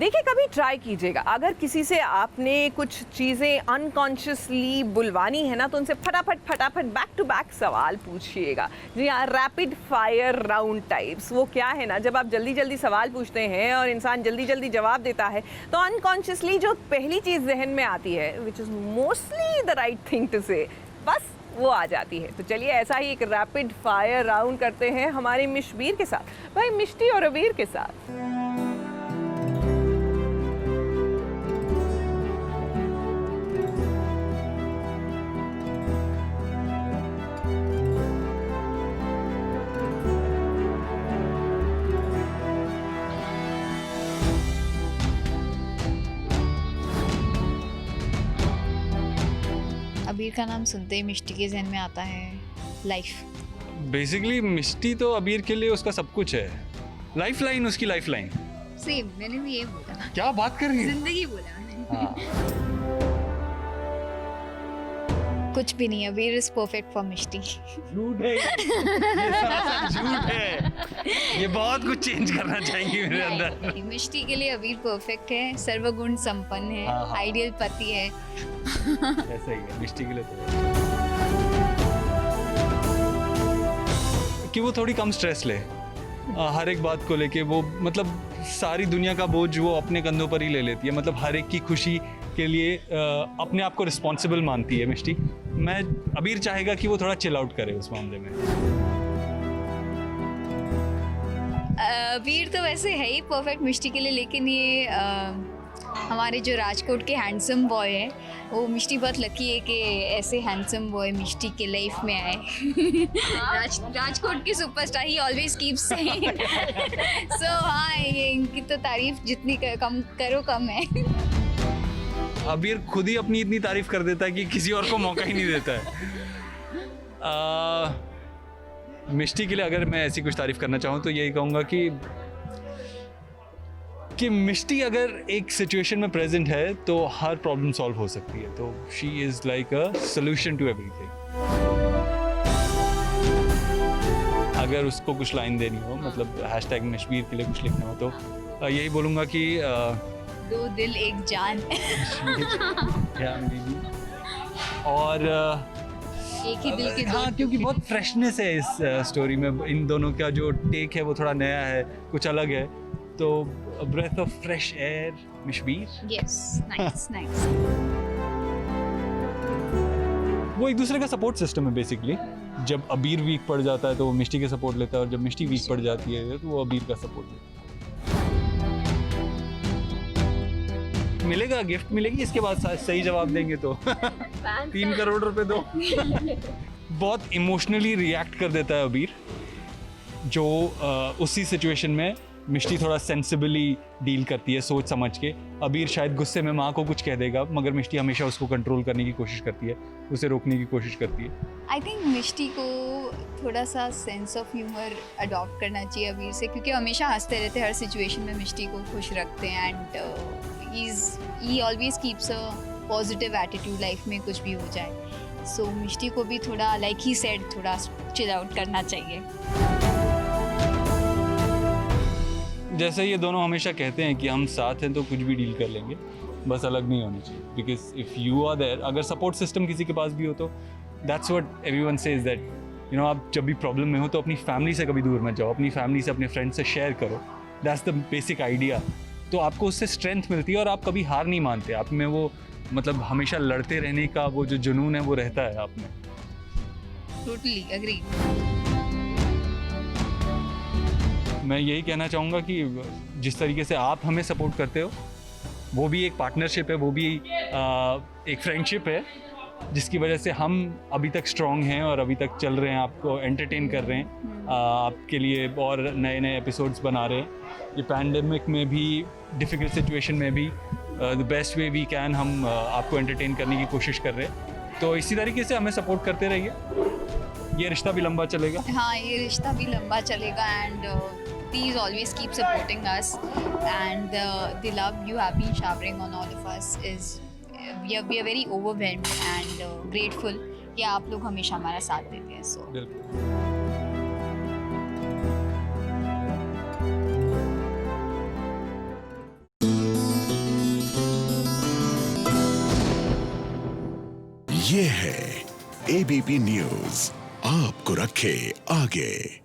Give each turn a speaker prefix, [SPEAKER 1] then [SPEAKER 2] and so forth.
[SPEAKER 1] देखिए, कभी ट्राई कीजिएगा, अगर किसी से आपने कुछ चीज़ें अनकॉन्शियसली बुलवानी है ना, तो उनसे फटाफट बैक टू बैक सवाल पूछिएगा। जी हाँ, रैपिड फायर राउंड टाइप्स। वो क्या है ना, जब आप जल्दी जल्दी सवाल पूछते हैं और इंसान जल्दी जल्दी जवाब देता है, तो अनकॉन्शियसली जो पहली चीज़ जहन में आती है, which is mostly the right thing to say, बस वो आ जाती है। तो चलिए ऐसा ही एक रैपिड फायर राउंड करते हैं हमारे मिशबीर के साथ, भाई मिष्टी और अबीर के साथ।
[SPEAKER 2] अबीर का नाम सुनते ही मिष्टी के जहन में आता है लाइफ।
[SPEAKER 3] बेसिकली मिष्टी तो अबीर के लिए उसका सब कुछ है, लाइफ लाइन, उसकी लाइफ लाइन।
[SPEAKER 2] सेम, मैंने भी ये बोला।
[SPEAKER 3] क्या बात कर रही है?
[SPEAKER 2] जिंदगी बोला मैंने।
[SPEAKER 3] हाँ।
[SPEAKER 2] कुछ भी नहीं, अबीर इज परफेक्ट फॉर मिष्टी।
[SPEAKER 3] झूठ है ये सरासर झूठ है। ये बहुत कुछ चेंज करना चाहिए मेरे अंदर।
[SPEAKER 2] मिष्टी के लिए अबीर परफेक्ट है, सर्वगुण संपन्न है,
[SPEAKER 3] हाँ, हाँ।
[SPEAKER 2] आइडियल पति है।
[SPEAKER 3] ऐसा ही है मिष्टी के लिए तो, कि वो थोड़ी कम स्ट्रेस ले हर एक बात को लेके। वो मतलब सारी दुनिया का बोझ वो अपने कंधों पर ही ले लेती है, मतलब हर एक की खुशी के लिए अपने आप को रिस्पॉन्सिबल मानती है मिष्टी। मैं अबीर चाहेगा कि वो थोड़ा चिल आउट करे उस मामले में।
[SPEAKER 2] अबीर तो वैसे है ही परफेक्ट मिष्टी के लिए, लेकिन ये हमारे जो राजकोट के हैंडसम बॉय है, वो मिष्टी बहुत लकी है कि ऐसे हैंडसम बॉय मिष्टी के लाइफ में आए। राजकोट के सुपरस्टार ही ऑलवेज कीप्स सेइंग। सो हाँ, ये इनकी तो तारीफ जितनी कम करो कम है।
[SPEAKER 3] अबीर खुद ही अपनी इतनी तारीफ कर देता है कि किसी और को मौका ही नहीं देता है। मिष्टी के लिए अगर मैं ऐसी कुछ तारीफ करना चाहूँ तो यही कहूँगा कि मिष्टी अगर एक सिचुएशन में प्रेजेंट है तो हर प्रॉब्लम सॉल्व हो सकती है। तो she is like a solution to everything. अगर उसको कुछ लाइन देनी हो, मतलब हैशटैग मिशबीर के लिए कुछ लिखना हो, तो यही बोलूँगा कि
[SPEAKER 2] दो दिल एक जान।
[SPEAKER 3] और
[SPEAKER 2] एक ही दिल के दो।
[SPEAKER 3] हाँ, क्योंकि बहुत फ्रेशनेस है इस स्टोरी में। इन दोनों का जो टेक है वो थोड़ा नया है, कुछ अलग है। तो ब्रेथ ऑफ फ्रेश एयर मिशबीर।
[SPEAKER 2] Yes, nice nice.
[SPEAKER 3] वो एक दूसरे का सपोर्ट सिस्टम है बेसिकली। जब अबीर वीक पड़ जाता है तो वो मिष्टी के सपोर्ट लेता है, और जब मिष्टी वीक पड़ जाती है तो वो अबीर का सपोर्ट लेता है। मिलेगा, गिफ्ट मिलेगी इसके बाद सही जवाब देंगे तो। 3 करोड़ रुपए दो। बहुत इमोशनली रिएक्ट कर देता है अबीर, जो उसी सिचुएशन में मिष्टी थोड़ा सेंसिबली डील करती है, सोच समझ के। अबीर शायद गुस्से में माँ को कुछ कह देगा, मगर मिष्टी हमेशा उसको कंट्रोल करने की कोशिश करती है, उसे रोकने की कोशिश करती है।
[SPEAKER 2] आई थिंक मिष्टी को थोड़ा सा सेंस ऑफ ह्यूमर अडॉप्ट करना चाहिए अबीर से, क्योंकि हमेशा हंसते रहते हैं, हर सिचुएशन में मिष्टी को खुश रखते हैं। And he always keeps a positive attitude, life में कुछ भी हो जाए। सो मिष्टी को भी थोड़ा लाइक ही सेड थोड़ा चिल आउट करना चाहिए।
[SPEAKER 3] जैसे ये दोनों हमेशा कहते हैं कि हम साथ हैं तो कुछ भी डील कर लेंगे, बस अलग नहीं होनी चाहिए। Because if you are there, अगर सपोर्ट सिस्टम किसी के पास भी हो तो that's what everyone says, that you know, आप जब भी प्रॉब्लम में हो तो अपनी फैमिली से कभी दूर मत जाओ, अपनी फैमिली से, अपने फ्रेंड से शेयर करो। That's the basic idea. तो आपको उससे स्ट्रेंथ मिलती है और आप कभी हार नहीं मानते। आप में वो मतलब हमेशा लड़ते रहने का वो जो जुनून है वो रहता है आप में।
[SPEAKER 2] Totally agree.
[SPEAKER 3] मैं यही कहना चाहूँगा कि जिस तरीके से आप हमें सपोर्ट करते हो, वो भी एक पार्टनरशिप है, वो भी एक फ्रेंडशिप है, जिसकी वजह से हम अभी तक स्ट्रॉन्ग हैं और अभी तक चल रहे हैं, आपको एंटरटेन कर रहे हैं, आपके लिए और नए नए एपिसोड्स बना रहे हैं। ये पैंडेमिक में भी, डिफ़िकल्ट सिचुएशन में भी the best way we can हम आपको एंटरटेन करने की कोशिश कर रहे हैं। तो इसी तरीके से हमें सपोर्ट करते रहिए, ये रिश्ता भी लंबा चलेगा।
[SPEAKER 2] हाँ, ये रिश्ता भी लंबा चलेगा। And please always keep supporting us, and the love you have been showering on all of us is we are very overwhelmed and grateful कि आप लोग हमेशा हमारा साथ देते हैं। So
[SPEAKER 3] बिल्कुल।
[SPEAKER 4] ये है एबीपी न्यूज, आपको रखे आगे।